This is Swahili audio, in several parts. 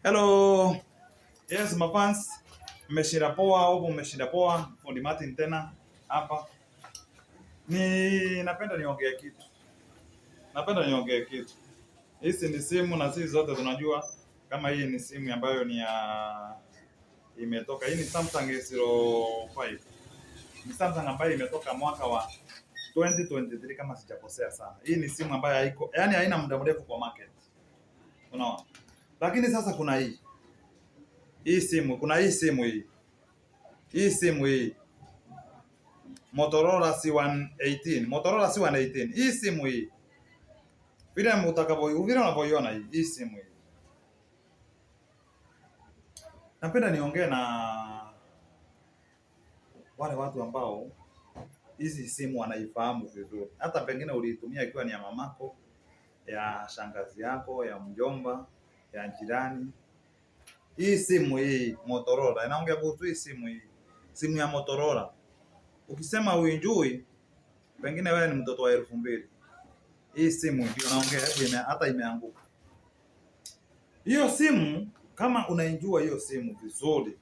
Hello. Yes, mafans. Mmeshinda poa au mmeshinda poa? Fundi Martin tena hapa. Napenda niongee kitu. Hizi ni simu na sisi zote tunajua kama hii ni simu ambayo ni ya imetoka. Hii ni Samsung S05. Ni Samsung ambayo imetoka mwaka wa 2023 kama sijakosea sana. Hii ni simu ambayo haiko, yani haina muda mrefu kwa market. Unaona? Lakini sasa kuna hii simu, kuna hii simu hii. Hii simu hii Motorola C118. Hii simu hii vile unavyoiona hii simu hii. Napenda niongee na wale watu ambao hizi simu wanaifahamu vizuri. Hata pengine uliitumia ikiwa ni ya mamako, ya shangazi yako, ya mjomba, ya jirani. Hii simu hii Motorola, inaongea kuhusu hii simu hii. Simu ya Motorola. Ukisema uinjui, pengine wewe ni mtoto wa 2000. Hii simu ndio naongea, hata imeanguka. Hiyo simu kama unaijua hiyo simu vizuri,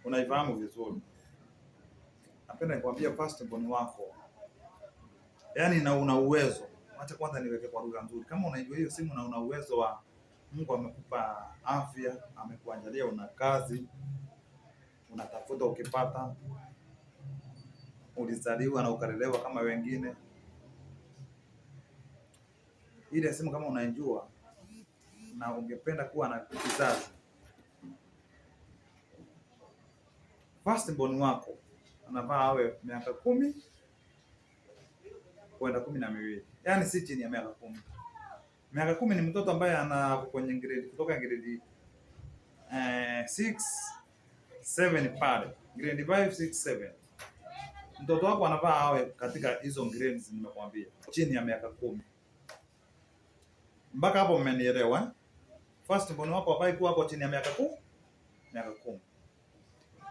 unaifahamu vizuri, napenda nikwambia firstborn wako, yaani na una uwezo. Acha kwanza niweke kwa lugha nzuri. Kama unaijua hiyo simu na una uwezo wa Mungu amekupa afya, amekuanjalia una kazi, unatafuta ukipata, ulizaliwa na ukalelewa kama wengine. Ile simu kama unaijua na ungependa kuwa na kizazi, firstborn wako anafaa awe miaka 10 kwenda 12. Yaani si chini ya miaka 10. Miaka 10 ni mtoto ambaye ana kwenye grade kutoka grade 6 7 pale. Grade 5 6 7. Mtoto wako anafaa awe katika hizo grades nimekwambia. Chini ya miaka 10. Mpaka hapo mmenielewa? Firstborn wako hafai kuwa hapo chini ya miaka 10. Miaka 10.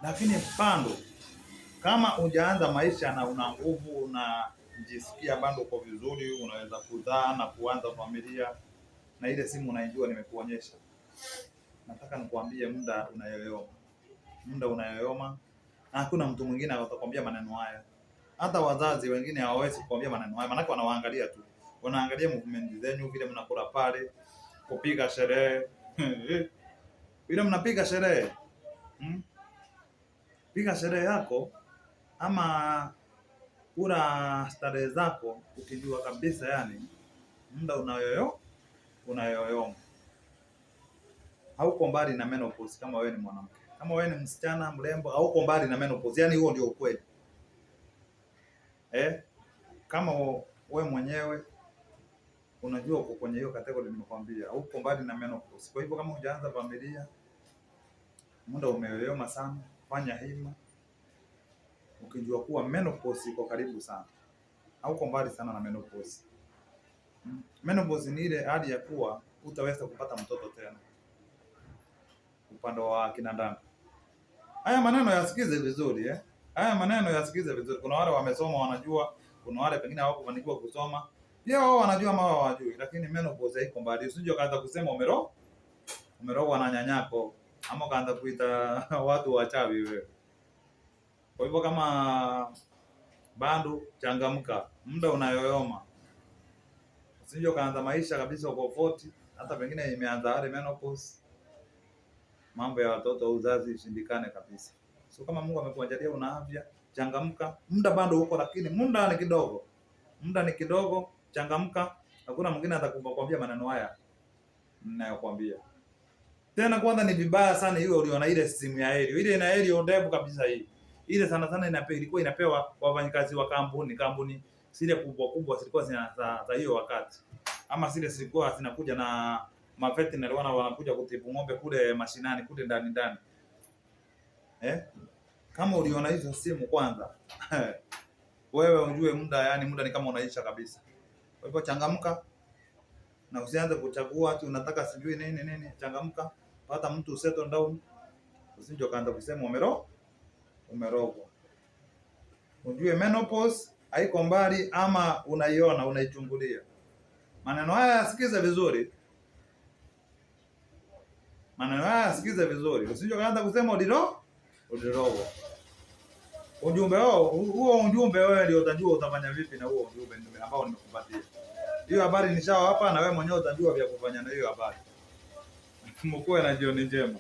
Lakini bado kama hujaanza maisha na una nguvu, unajisikia bado uko vizuri, unaweza kuzaa na kuanza familia, na ile simu unaijua nimekuonyesha. Nataka nikuambie muda unayoyoma. Na hakuna mtu mwingine atakwambia maneno haya. Hata wazazi wengine hawawezi kukwambia maneno haya, maana wanawaangalia tu. Wanaangalia movement zenu vile mnakula pale, kupiga sherehe. Vile mnapiga sherehe. Piga sherehe yako ama kula starehe zako ukijua kabisa yani muda unayoyoma. Hauko mbali na menopause kama wewe ni mwanamke. Kama wewe ni msichana mrembo, hauko mbali na menopause. Yani huo ndio ukweli. Kama wewe mwenyewe unajua uko kwenye hiyo category nimekwambia, hauko mbali na menopause. Kwa hivyo kama hujaanza familia, muda umeyoyoma sana, fanya hima. Ukijua kuwa menopause iko karibu sana. Hauko mbali sana na menopause. Menopause ni ile hali ya kuwa hutaweza kupata mtoto tena. Upande wa kina dada. Haya maneno yasikize vizuri Haya maneno yasikize vizuri. Kuna wale wamesoma wanajua, kuna wale pengine hawakufanikiwa kusoma. Pia wao wanajua ama wao hawajui, lakini menopause haiko mbali. Usije kaanza kusema umerogwa na nyanyako ama kaanza kuita watu wachawi wewe. Kwa hivyo kama bado changamka, muda unayoyoma. Usije kaanza maisha kabisa uko 40, hata pengine imeanza hali menopause. Mambo ya watoto uzazi ishindikane kabisa. So kama Mungu amekuanjalia una afya, changamka. Muda bado uko, lakini muda ni kidogo, changamka. Hakuna mwingine atakwambia maneno haya ninayokuambia. Tena kwanza ni vibaya sana hiyo uliona ile simu ya Helio. Ile ina Helio ndefu kabisa hii. Ile sana ilikuwa inapewa wafanyikazi wa kampuni zile kubwa zilikuwa za hiyo wakati. Ama zile zilikuwa zinakuja na mafeterinary wanakuja kutibu ng'ombe kule mashinani kule ndani. Kama uliona hizo simu kwanza wewe unjue muda ni kama unaisha kabisa. Kwa hivyo changamka na usianze kuchagua ati unataka sijui nini. Changamka, pata mtu settle down. Usije kaanza kusema umerogwa. Unjue menopause haiko mbali ama unaiona unaichungulia. Maneno haya yasikize vizuri. Maneno haya sikize vizuri. Usije kaanza kusema udirogo. Ujumbe huo ujumbe wewe ndio utajua utafanya vipi na huo ujumbe ambao nimekupatia. Hiyo habari nishao hapa na wewe mwenyewe utajua vya kufanya na hiyo habari. Mkue na jioni njema.